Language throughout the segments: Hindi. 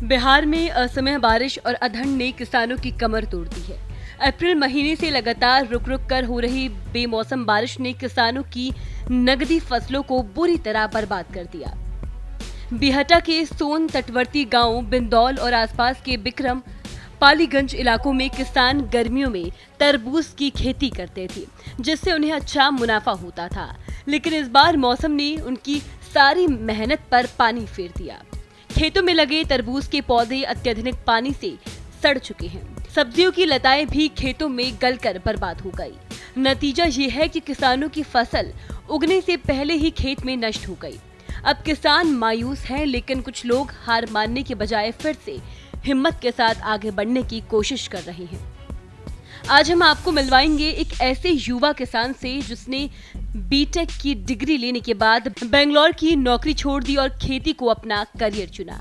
बिहार में असमय बारिश और अधंड ने किसानों की कमर तोड़ दी है। अप्रैल महीने से लगातार रुक रुक कर हो रही बेमौसम बारिश ने किसानों की नगदी फसलों को बुरी तरह बर्बाद कर दिया। बिहटा के सोन तटवर्ती गांव बिंदौल और आसपास के बिक्रम पालीगंज इलाकों में किसान गर्मियों में तरबूज की खेती करते थे, जिससे उन्हें अच्छा मुनाफा होता था। लेकिन इस बार मौसम ने उनकी सारी मेहनत पर पानी फेर दिया। खेतों में लगे तरबूज के पौधे अत्यधिक पानी से सड़ चुके हैं। सब्जियों की लताएं भी खेतों में गलकर बर्बाद हो गई। नतीजा ये है कि किसानों की फसल उगने से पहले ही खेत में नष्ट हो गई। अब किसान मायूस हैं, लेकिन कुछ लोग हार मानने के बजाय फिर से हिम्मत के साथ आगे बढ़ने की कोशिश कर रहे हैं। आज हम आपको मिलवाएंगे एक ऐसे युवा किसान से जिसने बीटेक की डिग्री लेने के बाद बेंगलोर की नौकरी छोड़ दी और खेती को अपना करियर चुना।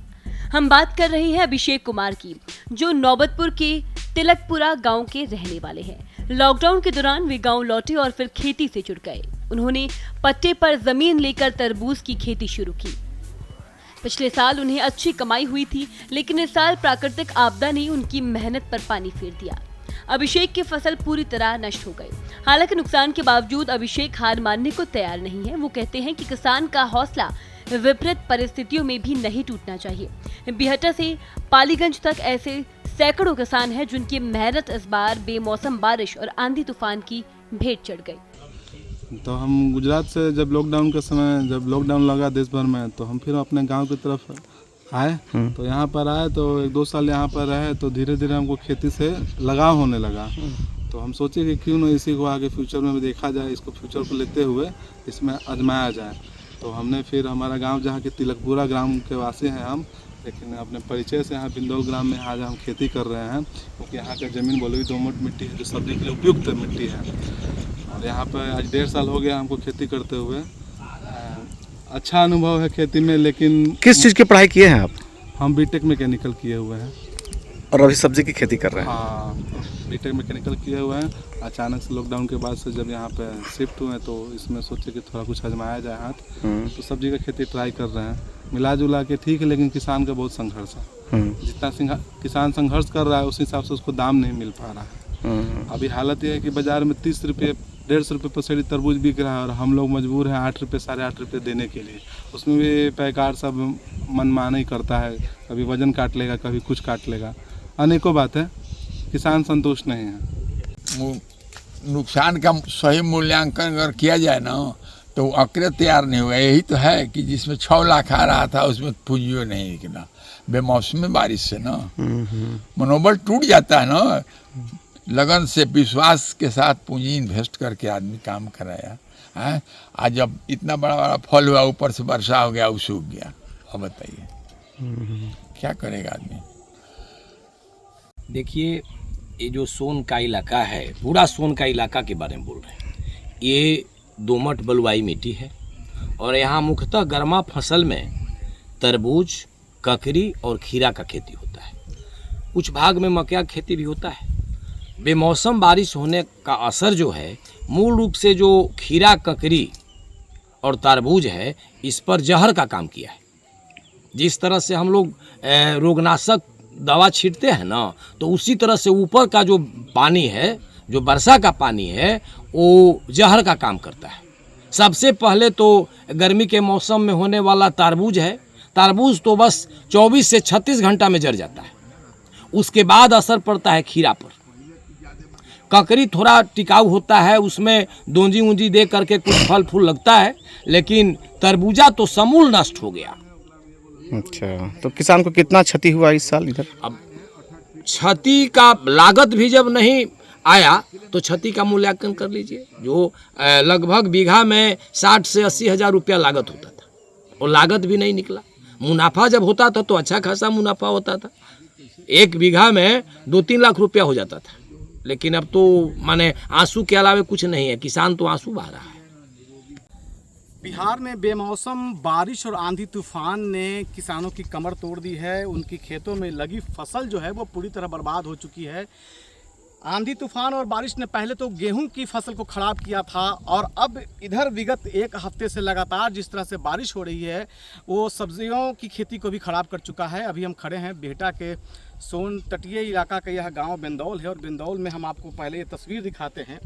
हम बात कर रहे हैं अभिषेक कुमार की, जो नौबतपुर के तिलकपुरा गांव के रहने वाले हैं। लॉकडाउन के दौरान वे गांव लौटे और फिर खेती से जुड़ गए। उन्होंने पट्टे पर जमीन लेकर तरबूज की खेती शुरू की। पिछले साल उन्हें अच्छी कमाई हुई थी, लेकिन इस साल प्राकृतिक आपदा ने उनकी मेहनत पर पानी फेर दिया। अभिषेक की फसल पूरी तरह नष्ट हो गई। हालांकि नुकसान के बावजूद अभिषेक हार मानने को तैयार नहीं है। वो कहते हैं कि किसान का हौसला विपरीत परिस्थितियों में भी नहीं टूटना चाहिए। बिहटा से पालीगंज तक ऐसे सैकड़ों किसान हैं जिनकी मेहनत इस बार बेमौसम बारिश और आंधी तूफान की भेंट चढ़ गई। तो हम गुजरात से जब लॉकडाउन के समय जब लॉकडाउन लगा देश भर में, तो हम फिर अपने गांव की तरफ आए। तो यहाँ पर आए तो 1-2 साल यहाँ पर रहे, तो धीरे धीरे हमको खेती से लगाव होने लगा। तो हम सोचे कि क्यों ना इसी को आगे फ्यूचर में भी देखा जाए, इसको फ्यूचर को लेते हुए इसमें आजमाया जाए। तो हमने फिर हमारा गांव जहाँ के तिलकपुरा ग्राम के वासी हैं हम, लेकिन अपने परिचय से यहाँ बिंदौल ग्राम में आज हम खेती कर रहे हैं, क्योंकि यहाँ का ज़मीन बोलोगी दोमट मिट्टी है, जो सब्जी के लिए उपयुक्त मिट्टी है। और यहाँ पर आज 1.5 साल हो गया हमको खेती करते हुए। अच्छा अनुभव है खेती में। लेकिन किस चीज़ की पढ़ाई किए हैं आप? हम बीटेक मैकेनिकल किए हुए हैं और अभी सब्जी की खेती कर रहे हैं। हाँ, बीटेक मैकेनिकल किए हुए हैं। अचानक से लॉकडाउन के बाद से जब यहाँ पे शिफ्ट हुए तो इसमें सोचे कि थोड़ा कुछ आजमाया जाए हाथ। तो सब्जी का खेती ट्राई कर रहे हैं। मिला जुला के ठीक है, लेकिन किसान का बहुत संघर्ष है। जितना किसान संघर्ष कर रहा है उस हिसाब से उसको दाम नहीं मिल पा रहा है। अभी हालत ये है कि बाज़ार में 30 रुपये 150 रुपये पसेरी तरबूज बिक रहा है और हम लोग मजबूर हैं 8 रुपये 8.5 रुपये देने के लिए। उसमें भी पैकार सब मनमाना ही करता है, कभी वजन काट लेगा, कभी कुछ काट लेगा, अनेकों बात है। किसान संतुष्ट नहीं है। नुकसान का सही मूल्यांकन अगर किया जाए ना तो अकरे तैयार नहीं हुआ। यही तो है कि जिसमें 6 लाख आ रहा था उसमें पूंजी नहीं निकला बेमौसमी बारिश से ना। मनोबल टूट जाता है ना। लगन से विश्वास के साथ पूंजी इन्वेस्ट करके आदमी काम कराया है। आज जब इतना बड़ा बड़ा फल हुआ, ऊपर से वर्षा हो गया, वो सूख गया। अब बताइए क्या करेगा आदमी। देखिए, ये जो सोन का इलाका है, पूरा सोन का इलाका के बारे में बोल रहे हैं। ये दोमट बलुआई मिट्टी है और यहाँ मुख्यतः गर्मा फसल में तरबूज, ककड़ी और खीरा का खेती होता है। कुछ भाग में मक्का की खेती भी होता है। बेमौसम बारिश होने का असर जो है, मूल रूप से जो खीरा, ककड़ी और तरबूज है, इस पर जहर का काम किया है। जिस तरह से हम लोग रोगनाशक दवा छींटते हैं ना, तो उसी तरह से ऊपर का जो पानी है, जो वर्षा का पानी है, वो जहर का काम करता है। सबसे पहले तो गर्मी के मौसम में होने वाला तरबूज है। तरबूज तो बस 24 से 36 घंटा में जर जाता है। उसके बाद असर पड़ता है खीरा पर। ककड़ी थोड़ा टिकाऊ होता है, उसमें दोंजी ऊंजी दे करके कुछ फल फूल लगता है, लेकिन तरबूजा तो समूल नष्ट हो गया। अच्छा, तो किसान को कितना क्षति हुआ इस साल इधर? अब क्षति का लागत भी जब नहीं आया तो क्षति का मूल्यांकन कर लीजिए। जो लगभग बीघा में 60 से 80 हज़ार रुपया लागत होता था, और लागत भी नहीं निकला। मुनाफा जब होता था तो अच्छा खासा मुनाफा होता था। 1 बीघा में 2-3 लाख रुपया हो जाता था। लेकिन अब तो माने आंसू के अलावा कुछ नहीं है। किसान तो आंसू बहा रहा है। बिहार में बेमौसम बारिश और आंधी तूफान ने किसानों की कमर तोड़ दी है। उनकी खेतों में लगी फसल जो है वो पूरी तरह बर्बाद हो चुकी है। आंधी तूफान और बारिश ने पहले तो गेहूं की फसल को खराब किया था, और अब इधर विगत एक हफ्ते से लगातार जिस तरह से बारिश हो रही है वो सब्जियों की खेती को भी खराब कर चुका है। अभी हम खड़े हैं बिहटा के सोन तटीय इलाका का यह गांव बिंदौल है, और बिंदौल में हम आपको पहले ये तस्वीर दिखाते हैं।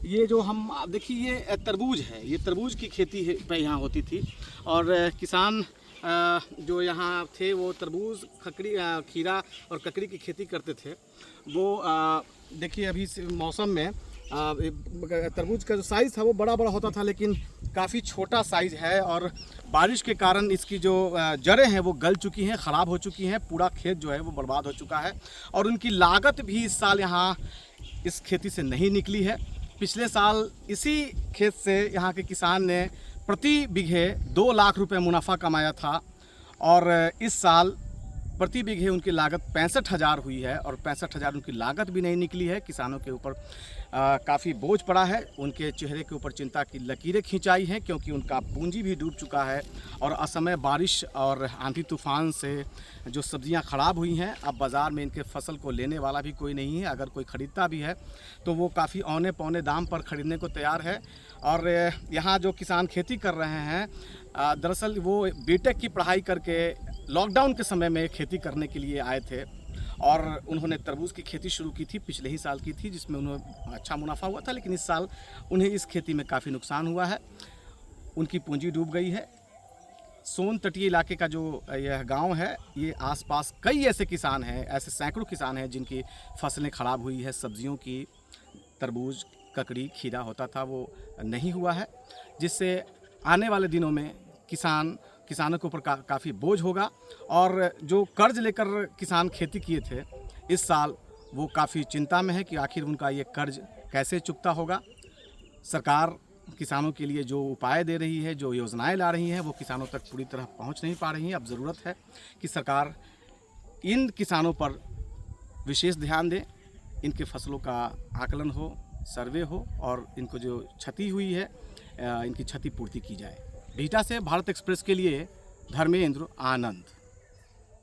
ये जो हम देखिए ये तरबूज है, ये तरबूज की खेती है यहाँ होती थी, और किसान जो यहाँ थे वो तरबूज, खकड़ी, खीरा और ककड़ी की खेती करते थे। वो देखिए अभी मौसम में तरबूज का जो साइज़ था वो बड़ा बड़ा होता था, लेकिन काफ़ी छोटा साइज़ है, और बारिश के कारण इसकी जो जड़ें हैं वो गल चुकी हैं, ख़राब हो चुकी हैं, पूरा खेत जो है वो बर्बाद हो चुका है। और उनकी लागत भी इस साल यहाँ इस खेती से नहीं निकली है। पिछले साल इसी खेत से यहाँ के किसान ने प्रति बीघे 2 लाख रुपए मुनाफा कमाया था, और इस साल प्रति बीघे उनकी लागत 65,000 हुई है, और 65,000 उनकी लागत भी नहीं निकली है। किसानों के ऊपर काफ़ी बोझ पड़ा है, उनके चेहरे के ऊपर चिंता की लकीरें खिंचाई हैं, क्योंकि उनका पूंजी भी डूब चुका है, और असमय बारिश और आंधी तूफान से जो सब्जियां खराब हुई हैं, अब बाज़ार में इनके फसल को लेने वाला भी कोई नहीं है। अगर कोई ख़रीदता भी है तो वो काफ़ी औने पौने दाम पर ख़रीदने को तैयार है। और यहाँ जो किसान खेती कर रहे हैं, दरअसल वो बीटेक की पढ़ाई करके लॉकडाउन के समय में खेती करने के लिए आए थे, और उन्होंने तरबूज की खेती शुरू की थी, पिछले ही साल की थी, जिसमें उन्हें अच्छा मुनाफा हुआ था। लेकिन इस साल उन्हें इस खेती में काफ़ी नुकसान हुआ है, उनकी पूंजी डूब गई है। सोन तटीय इलाके का जो यह गांव है, ये आसपास कई ऐसे किसान हैं, ऐसे सैकड़ों किसान हैं जिनकी फसलें ख़राब हुई है। सब्जियों की, तरबूज, ककड़ी, खीरा होता था वो नहीं हुआ है, जिससे आने वाले दिनों में किसानों के ऊपर काफ़ी बोझ होगा। और जो कर्ज लेकर किसान खेती किए थे, इस साल वो काफ़ी चिंता में है कि आखिर उनका ये कर्ज कैसे चुकता होगा। सरकार किसानों के लिए जो उपाय दे रही है, जो योजनाएं ला रही हैं, वो किसानों तक पूरी तरह पहुंच नहीं पा रही हैं। अब ज़रूरत है कि सरकार इन किसानों पर विशेष ध्यान दे, इनके फसलों का आकलन हो, सर्वे हो, और इनको जो क्षति हुई है इनकी क्षतिपूर्ति की जाए। बिहटा से भारत एक्सप्रेस के लिए धर्मेंद्र आनंद।